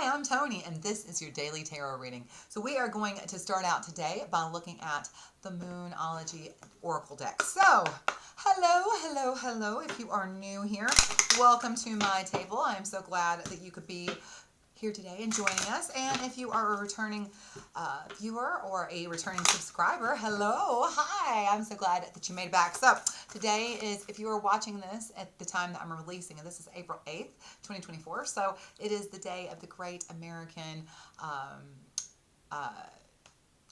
Hi, I'm Toni, and this is your daily tarot reading. So we are going to start out today by looking at the Moonology Oracle deck. So, hello. If you are new here, welcome to my table. I am so glad that you could be here today and joining us. And if you are a returning viewer or a returning subscriber, hello, hi, I'm so glad that you made it back. So today is, if you are watching this at the time that I'm releasing, and this is April 8th, 2024, so it is the day of the Great American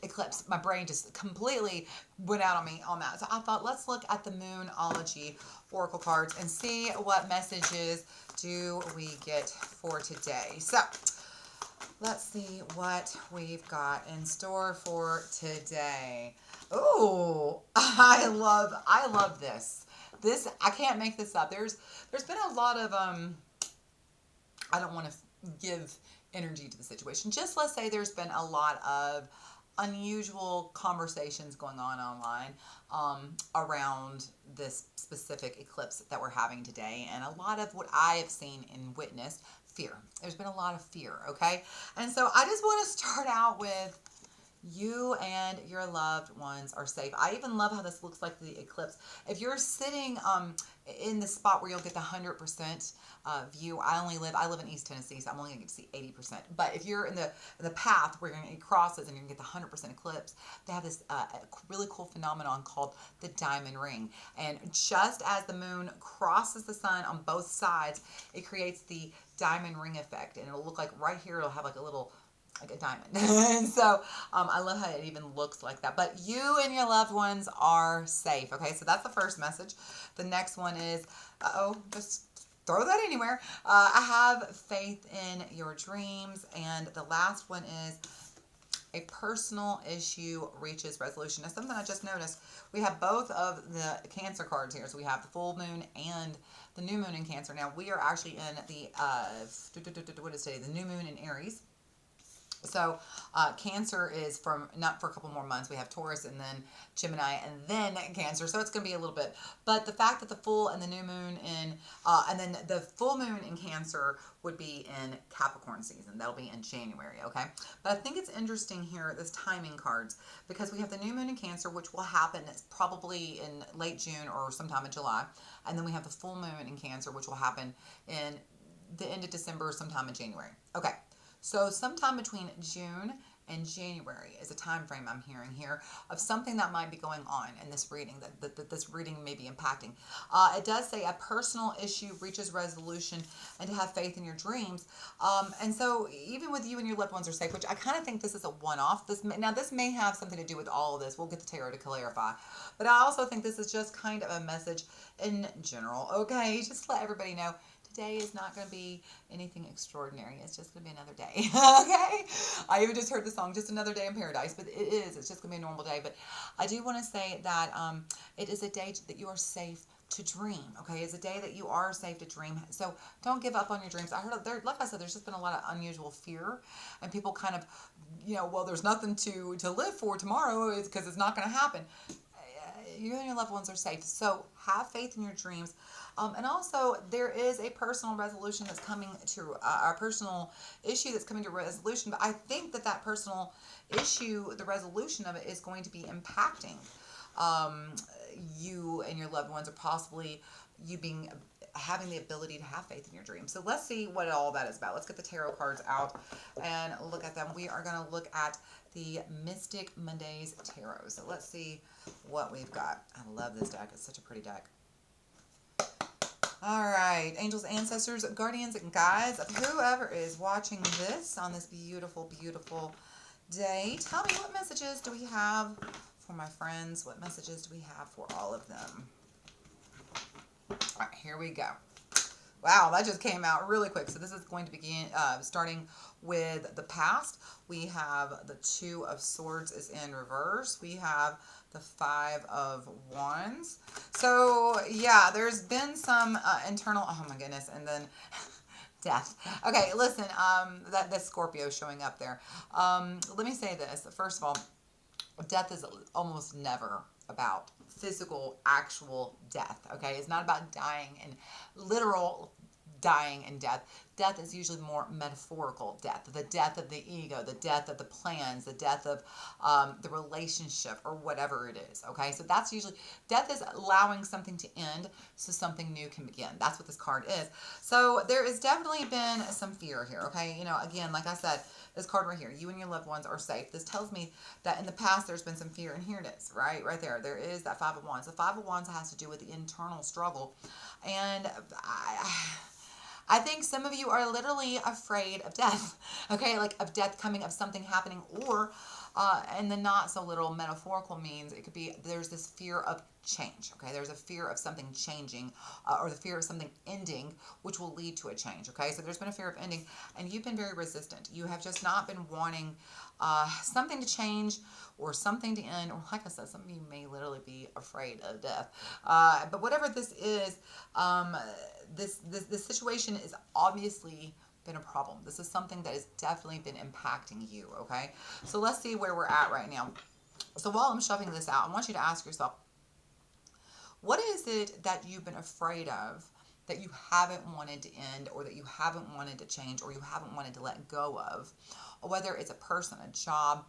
eclipse. My brain just completely went out on me on that. So I thought, let's look at the Moonology Oracle cards and see what messages do we get for today. So let's see what we've got in store for today. Oh, I love this. This, I can't make this up. There's been a lot of I don't want to give energy to the situation. Just let's say there's been a lot of unusual conversations going on online around this specific eclipse that we're having today, and a lot of what I have seen and witnessed, fear. There's been a lot of fear, okay? And so I just want to start out with, you and your loved ones are safe. I even love how this looks like the eclipse. If you're sitting in the spot where you'll get the 100% view, I live in East Tennessee, so I'm only going to get to see 80%. But if you're in the path where you're going to cross it and you're going to get the 100% eclipse, they have this really cool phenomenon called the diamond ring. And just as the moon crosses the sun on both sides, it creates the diamond ring effect. And it'll look like right here, it'll have like a diamond. And so I love how it even looks like that. But you and your loved ones are safe. Okay, so that's the first message. The next one is, just throw that anywhere. I have faith in your dreams. And the last one is, a personal issue reaches resolution. Now, something I just noticed, we have both of the Cancer cards here. So we have the full moon and the new moon in Cancer. Now, we are actually in the, what is today? The new moon in Aries. So Cancer is not for a couple more months. We have Taurus and then Gemini and then Cancer. So it's going to be a little bit. But the fact that the full and the new moon in, and then the full moon in Cancer would be in Capricorn season. That'll be in January, okay? But I think it's interesting here, this timing cards, because we have the new moon in Cancer, which will happen probably in late June or sometime in July. And then we have the full moon in Cancer, which will happen in the end of December or sometime in January. Okay. So sometime between June and January is a time frame I'm hearing here of something that might be going on in this reading, that this reading may be impacting. It does say a personal issue reaches resolution and to have faith in your dreams. And so even with you and your loved ones are safe, which I kind of think this is a one-off. This may have something to do with all of this. We'll get the tarot to clarify. But I also think this is just kind of a message in general, okay? Just to let everybody know, today is not going to be anything extraordinary. It's just going to be another day, okay? I even just heard the song, Just Another Day in Paradise, but it is. It's just going to be a normal day. But I do want to say that it is a day that you are safe to dream, okay? It's a day that you are safe to dream. So don't give up on your dreams. I heard, like I said, there's just been a lot of unusual fear, and people kind of, well, there's nothing to live for tomorrow because it's not going to happen. You and your loved ones are safe. So have faith in your dreams. And also, there is a personal resolution that's coming to, a personal issue that's coming to resolution. But I think that personal issue, the resolution of it, is going to be impacting you and your loved ones, or possibly you having the ability to have faith in your dreams. So let's see what all that is about. Let's get the tarot cards out and look at them. We are going to look at the Mystic Mondays Tarot. So let's see what we've got. I love this deck. It's such a pretty deck. All right, angels, ancestors, guardians, and guides, whoever is watching this on this beautiful, beautiful day, tell me, what messages do we have for my friends? What messages do we have for all of them? All right, here we go. Wow, that just came out really quick. So this is going to begin starting with the past. We have the Two of Swords is in reverse. We have the Five of Wands. So yeah, there's been some internal, oh my goodness, and then death. Okay, listen, that Scorpio showing up there. Let me say this. First of all, death is almost never about physical, actual death, okay? It's not about dying in literal dying and death. Death is usually more metaphorical death, the death of the ego, the death of the plans, the death of the relationship or whatever it is. Okay, so that's usually, death is allowing something to end so something new can begin. That's what this card is. So there has definitely been some fear here. Okay, you know, again, like I said, this card right here, you and your loved ones are safe. This tells me that in the past there's been some fear, and here it is, right there. There is that Five of Wands. The Five of Wands has to do with the internal struggle, and I think some of you are literally afraid of death, okay? Like of death coming, of something happening, or and the not so little metaphorical means it could be there's this fear of change, okay? There's a fear of something changing or the fear of something ending, which will lead to a change, okay? So there's been a fear of ending, and you've been very resistant. You have just not been wanting something to change or something to end, or like I said, some of you may literally be afraid of death. But whatever this is, this situation is obviously been a problem. This is something that has definitely been impacting you, okay? So let's see where we're at right now. So while I'm shoving this out, I want you to ask yourself, what is it that you've been afraid of that you haven't wanted to end, or that you haven't wanted to change, or you haven't wanted to let go of? Whether it's a person, a job,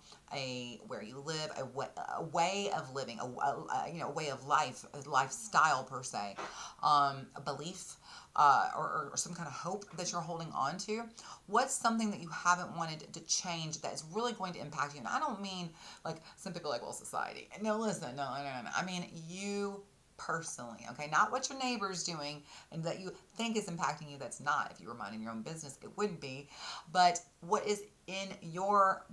where you live, a way of living, a way of life, a lifestyle per se, a belief, or some kind of hope that you're holding on to. What's something that you haven't wanted to change that is really going to impact you? And I don't mean like some people are like, well, society. No, listen, no. I mean you personally, okay? Not what your neighbor's doing and that you think is impacting you. That's not. If you were minding your own business, it wouldn't be. But what is in your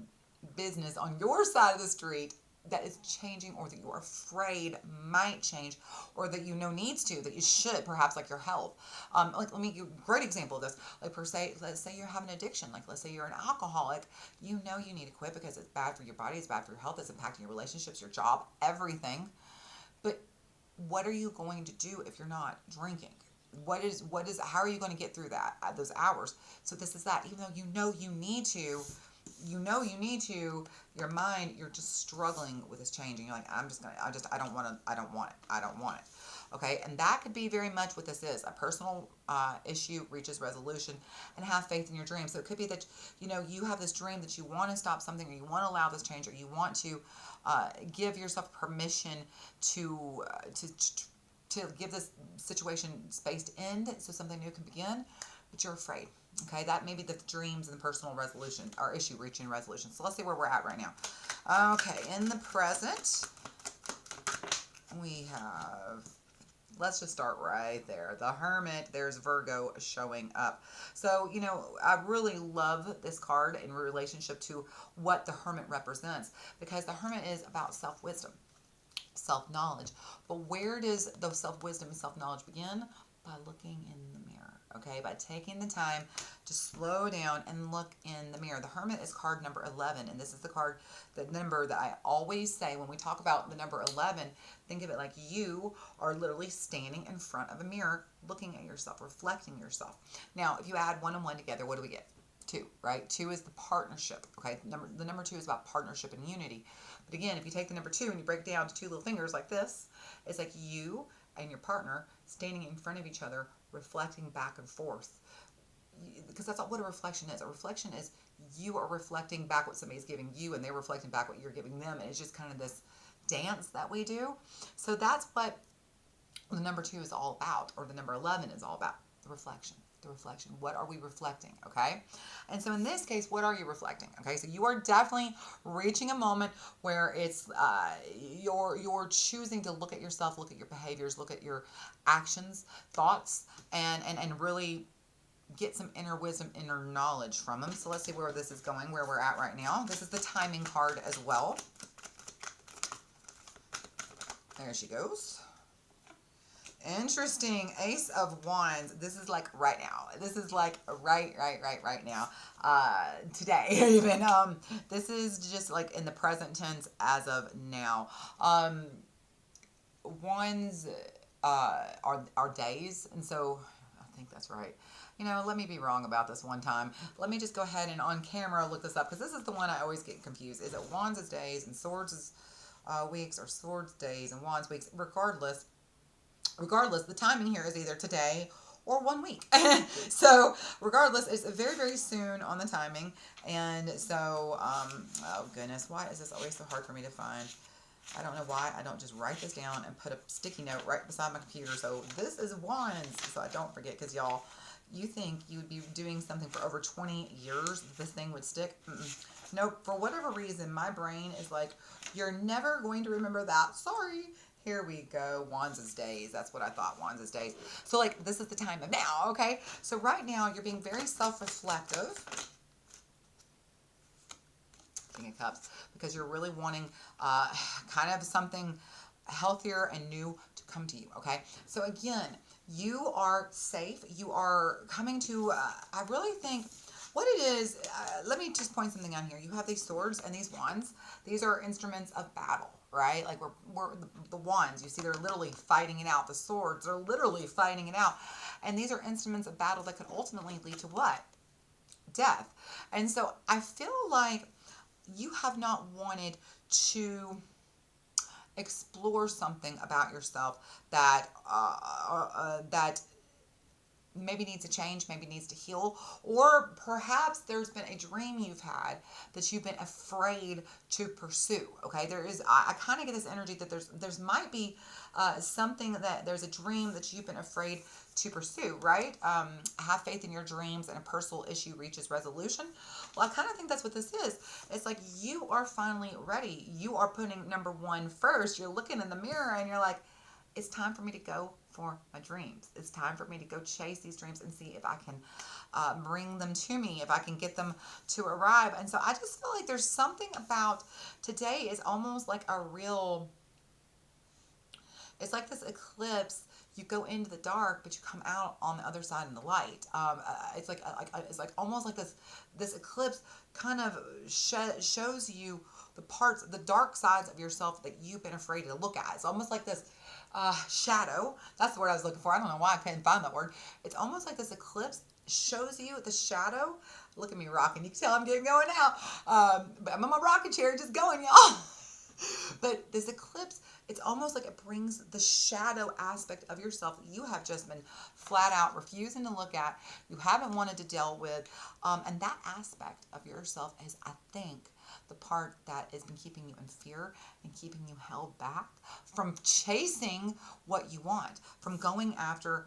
business on your side of the street that is changing, or that you're afraid might change, or that you know needs to, that you should, perhaps like your health. Like, let me give you a great example of this. Like, per se, let's say you're having an addiction. Like, let's say you're an alcoholic. You know you need to quit because it's bad for your body, it's bad for your health, it's impacting your relationships, your job, everything. But what are you going to do if you're not drinking? How are you going to get through those hours? So this is that. Even though you know you need to, your mind, you're just struggling with this change, and you're like, I don't want it. Okay, and that could be very much what this is. A personal issue reaches resolution, and have faith in your dream. So it could be that, you have this dream that you want to stop something, or you want to allow this change, or you want to give yourself permission to give this situation space to end so something new can begin, but you're afraid. Okay, that may be the dreams and the personal resolution or issue reaching resolution. So let's see where we're at right now. Okay, in the present, we have, let's just start right there. The Hermit, there's Virgo showing up. So, I really love this card in relationship to what the Hermit represents, because the Hermit is about self-wisdom, self-knowledge. But where does the self-wisdom and self-knowledge begin? By looking in the mirror, okay? By taking the time to slow down and look in the mirror. The Hermit is card number 11, and this is the number that I always say when we talk about the number 11, think of it like you are literally standing in front of a mirror, looking at yourself, reflecting yourself. Now, if you add 1 and 1 together, what do we get? 2, right? 2 is the partnership, okay? The number 2 is about partnership and unity. But again, if you take the number 2 and you break it down to 2 little fingers like this, it's like you and your partner standing in front of each other, reflecting back and forth. Because that's what a reflection is. A reflection is you are reflecting back what somebody's giving you, and they're reflecting back what you're giving them. And it's just kind of this dance that we do. So that's what the number 2 is all about, or the number 11 is all about, the reflection. The reflection. What are we reflecting? Okay. And so in this case, what are you reflecting? Okay. So you are definitely reaching a moment where it's you're choosing to look at yourself, look at your behaviors, look at your actions, thoughts, and really get some inner wisdom, inner knowledge from them. So let's see where this is going, where we're at right now. This is the timing card as well. There she goes. Interesting. Ace of Wands. This is like right now. This is like right now. Today even. This is just like in the present tense as of now. Wands are days, and so I think that's right. Let me be wrong about this one time. Let me just go ahead and on camera look this up, because this is the one I always get confused. Is it Wands is days and Swords is weeks, or Swords days and Wands weeks? Regardless, the timing here is either today or 1 week. So regardless, it's very, very soon on the timing. And so, oh goodness, why is this always so hard for me to find? I don't know why I don't just write this down and put a sticky note right beside my computer. So this is Wands, so I don't forget, because y'all, you think you would be doing something for over 20 years, this thing would stick? Nope. For whatever reason, my brain is like, you're never going to remember that. Sorry. Here we go. Wands' days. That's what I thought. Wands' days. So like, this is the time of now. Okay. So right now you're being very self-reflective. King of Cups, because you're really wanting kind of something healthier and new to come to you. Okay. So again, you are safe. You are coming to, I really think what it is, let me just point something out here. You have these swords and these wands. These are instruments of battle, right? Like we're the wands, you see, they're literally fighting it out. The swords are literally fighting it out. And these are instruments of battle that could ultimately lead to what? Death. And so I feel like you have not wanted to explore something about yourself that that maybe needs to change, maybe needs to heal, or perhaps there's been a dream you've had that you've been afraid to pursue. Okay, there is, I kind of get this energy that there's might be something that there's a dream that you've been afraid to pursue, right? Have faith in your dreams and a personal issue reaches resolution. Well, I kind of think that's what this is. It's like you are finally ready. You are putting number one first. You're looking in the mirror and you're like, it's time for me to go for my dreams. It's time for me to go chase these dreams and see if I can bring them to me, if I can get them to arrive. And so I just feel like there's something about today is almost like a real, it's like this eclipse. You go into the dark, but you come out on the other side in the light. It's like almost like this eclipse kind of shows you the dark sides of yourself that you've been afraid to look at. It's almost like this shadow. That's the word I was looking for. I don't know why I couldn't find that word. It's almost like this eclipse shows you the shadow. Look at me rocking. You can tell I'm getting going now. But I'm on my rocking chair just going, y'all. But this eclipse, it's almost like it brings the shadow aspect of yourself that you have just been flat out refusing to look at, you haven't wanted to deal with. And that aspect of yourself is, I think, the part that has been keeping you in fear and keeping you held back from chasing what you want, from going after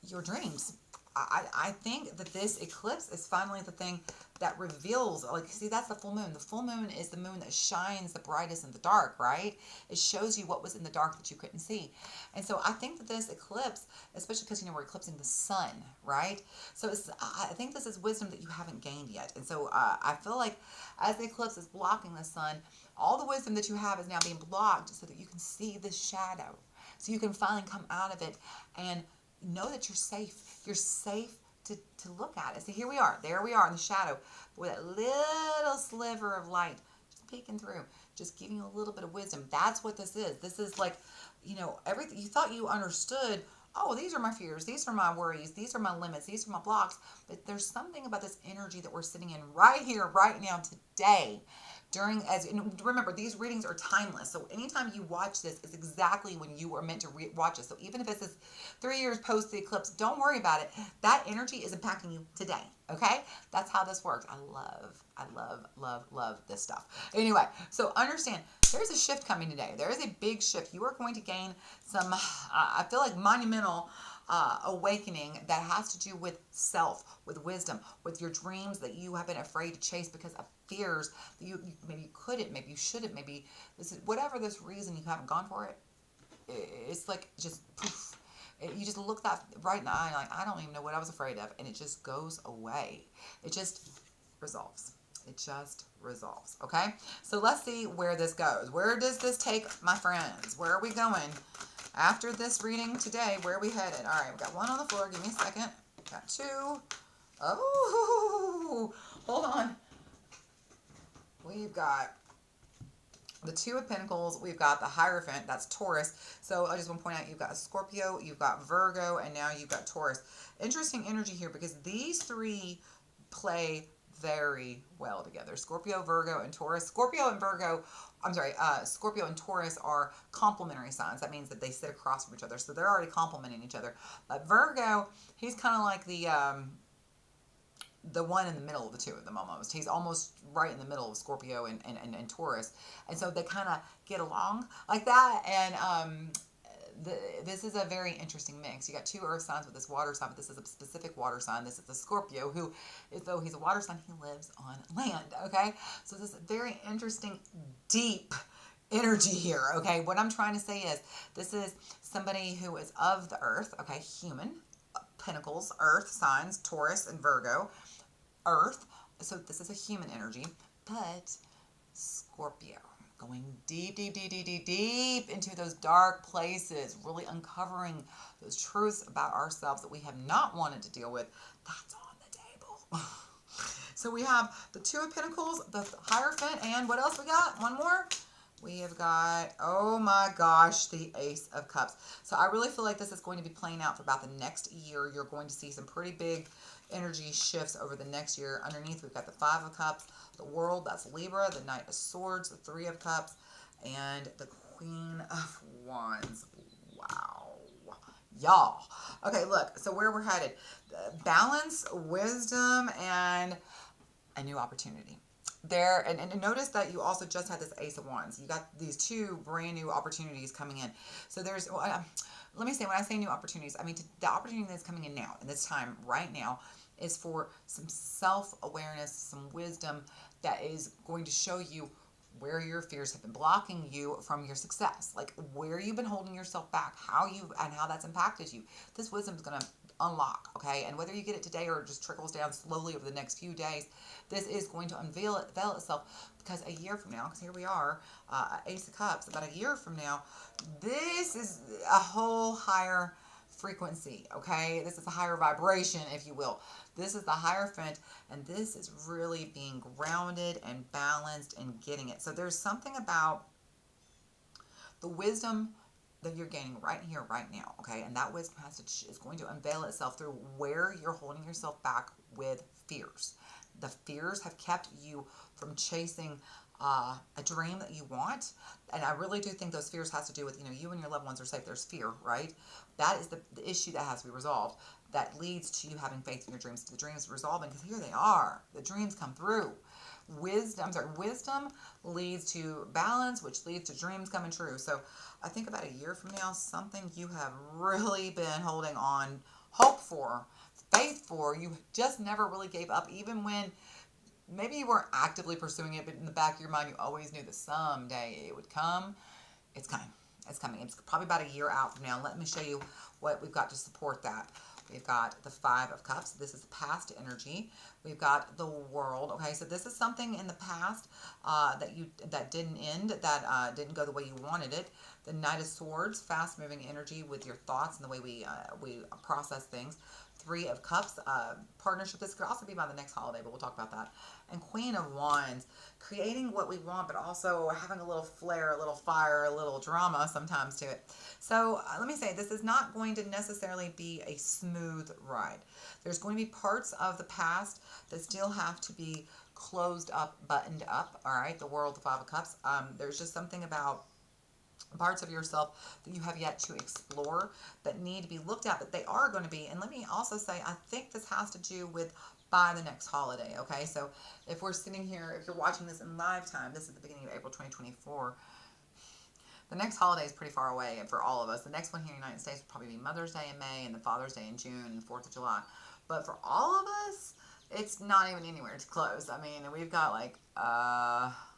your dreams. I think that this eclipse is finally the thing that reveals, like, see, that's the full moon. The full moon is the moon that shines the brightest in the dark, right? It shows you what was in the dark that you couldn't see. And so I think that this eclipse, especially because, we're eclipsing the sun, right? So I think this is wisdom that you haven't gained yet. And so I feel like as the eclipse is blocking the sun, all the wisdom that you have is now being blocked so that you can see the shadow. So you can finally come out of it and know that you're safe. You're safe to look at it. So here we are. There we are in the shadow with that little sliver of light just peeking through, just giving you a little bit of wisdom. That's what this is. This is like, everything you thought you understood. Oh, these are my fears. These are my worries. These are my limits. These are my blocks. But there's something about this energy that we're sitting in right here, right now, today. Remember, these readings are timeless. So anytime you watch this, it's exactly when you were meant to watch it. So even if it's 3 years post the eclipse, don't worry about it. That energy is impacting you today. Okay? That's how this works. I love this stuff. Anyway, so understand, there's a shift coming today. There is a big shift. You are going to gain some, I feel like, monumental awakening that has to do with self, with wisdom, with your dreams that you have been afraid to chase because of fears that you maybe you couldn't, maybe you shouldn't, maybe this is whatever this reason you haven't gone for it. It's like just poof. You just look that right in the eye, like, I don't even know what I was afraid of, and it just goes away. It just resolves. It just resolves. Okay, so let's see where this goes. Where does this take my friends? Where are we going? After this reading today, where are we headed? All right, we got one on the floor. Give me a second. Got two. Oh, hold on. We've got the Two of Pentacles. We've got the Hierophant. That's Taurus. So I just want to point out, you've got Scorpio, you've got Virgo, and now you've got Taurus. Interesting energy here because these three play very well together. Scorpio, Virgo, and Taurus. Scorpio and Taurus are complementary signs. That means that they sit across from each other, so they're already complementing each other. But Virgo, he's kind of like the one in the middle of the two of them almost. He's almost right in the middle of Scorpio and Taurus. And so they kind of get along like that. And this is a very interesting mix. You got two earth signs with this water sign, but this is a specific water sign. This is the Scorpio, who, though he's a water sign, he lives on land, okay? So this is very interesting, deep energy here, okay? What I'm trying to say is this is somebody who is of the earth, okay, human, Pentacles, earth signs, Taurus and Virgo, earth. So this is a human energy, but Scorpio, going deep, deep, deep, deep, deep, deep into those dark places, really uncovering those truths about ourselves that we have not wanted to deal with. That's on the table. So we have the Two of Pentacles, the Hierophant, and what else we got? One more. We have got, oh my gosh, the Ace of Cups. So I really feel like this is going to be playing out for about the next year. You're going to see some pretty big energy shifts over the next year. Underneath, we've got the Five of Cups, the World, that's Libra, the Knight of Swords, the Three of Cups, and the Queen of Wands. Wow. Y'all. Okay, look, so where we're headed. Balance, wisdom, and a new opportunity. There, and notice that you also just had this Ace of Wands. You got these two brand new opportunities coming in. So there's, let me say, when I say new opportunities, I mean the opportunity that's coming in now, in this time, right now, is for some self-awareness, some wisdom that is going to show you where your fears have been blocking you from your success, like where you've been holding yourself back, how that's impacted you. This wisdom is going to unlock, okay? And whether you get it today or it just trickles down slowly over the next few days, this is going to unveil itself, because a year from now, because here we are, Ace of Cups, about a year from now, this is a whole higher frequency, okay? This is a higher vibration, if you will. This is the Hierophant, and this is really being grounded and balanced and getting it. So there's something about the wisdom that you're gaining right here, right now, okay? And that wisdom is going to unveil itself through where you're holding yourself back with fears. The fears have kept you from chasing a dream that you want. And I really do think those fears has to do with, you and your loved ones are safe. There's fear, right? That is the issue that has to be resolved. That leads to you having faith in your dreams. The dreams resolving, because here they are. The dreams come through. Wisdom leads to balance, which leads to dreams coming true. So I think about a year from now, something you have really been holding on, hope for, faith for, you just never really gave up, even when maybe you weren't actively pursuing it, but in the back of your mind, you always knew that someday it would come. It's coming. It's coming. It's probably about a year out from now. Let me show you what we've got to support that. We've got the Five of Cups. This is past energy. We've got the World. Okay, so this is something in the past that didn't end, that didn't go the way you wanted it. The Knight of Swords, fast-moving energy with your thoughts and the way we process things. Three of Cups, partnership. This could also be by the next holiday, but we'll talk about that. And Queen of Wands, creating what we want, but also having a little flair, a little fire, a little drama sometimes to it. So let me say, this is not going to necessarily be a smooth ride. There's going to be parts of the past that still have to be closed up, buttoned up. All right, the World, the Five of Cups. There's just something about parts of yourself that you have yet to explore that need to be looked at, but they are going to be. And let me also say, I think this has to do with by the next holiday, okay? So if we're sitting here, if you're watching this in live time, this is the beginning of April 2024. The next holiday is pretty far away for all of us. The next one here in the United States will probably be Mother's Day in May, and then Father's Day in June, and 4th of July. But for all of us, it's not even anywhere close. I mean, we've got like,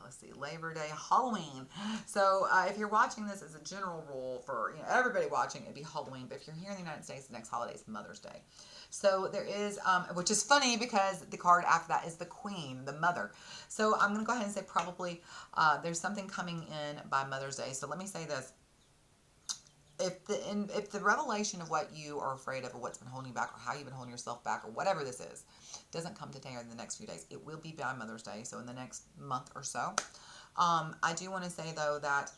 let's see, Labor Day, Halloween. So if you're watching this as a general rule for everybody watching, it'd be Halloween. But if you're here in the United States, the next holiday is Mother's Day. So there is, which is funny because the card after that is the Queen, the Mother. So I'm going to go ahead and say probably there's something coming in by Mother's Day. So let me say this. If the revelation of what you are afraid of or what's been holding you back or how you've been holding yourself back or whatever this is doesn't come today or in the next few days, it will be by Mother's Day, so in the next month or so. I do want to say though that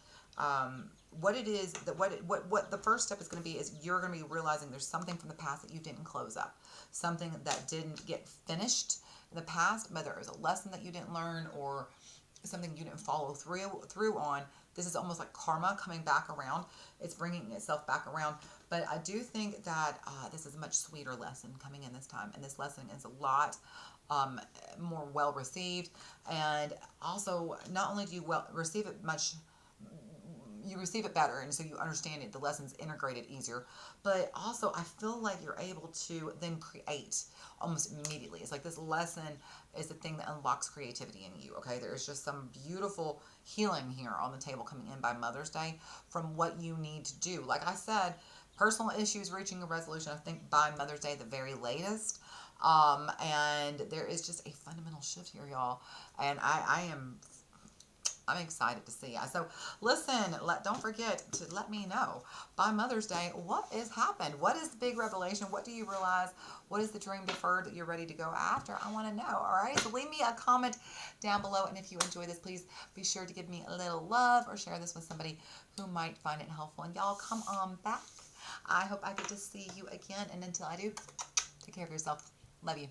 what it is, that what the first step is going to be is you're going to be realizing there's something from the past that you didn't close up, something that didn't get finished. in the past, whether it was a lesson that you didn't learn or something you didn't follow through on. This is almost like karma coming back around. It's bringing itself back around. But I do think that this is a much sweeter lesson coming in this time. And this lesson is a lot more well received. And also, not only do you receive it much, you receive it better, and so you understand it, the lesson's integrated easier, but also I feel like you're able to then create almost immediately. It's like this lesson is the thing that unlocks creativity in you. Okay, there's just some beautiful healing here on the table coming in by Mother's Day from what you need to do. Like I said, personal issues reaching a resolution, I think, by Mother's Day, the very latest. And there is just a fundamental shift here, y'all, and I'm excited to see. So listen, don't forget to let me know by Mother's Day what has happened. What is the big revelation? What do you realize? What is the dream deferred that you're ready to go after? I want to know. All right. So leave me a comment down below. And if you enjoy this, please be sure to give me a little love or share this with somebody who might find it helpful. And y'all come on back. I hope I get to see you again. And until I do, take care of yourself. Love you.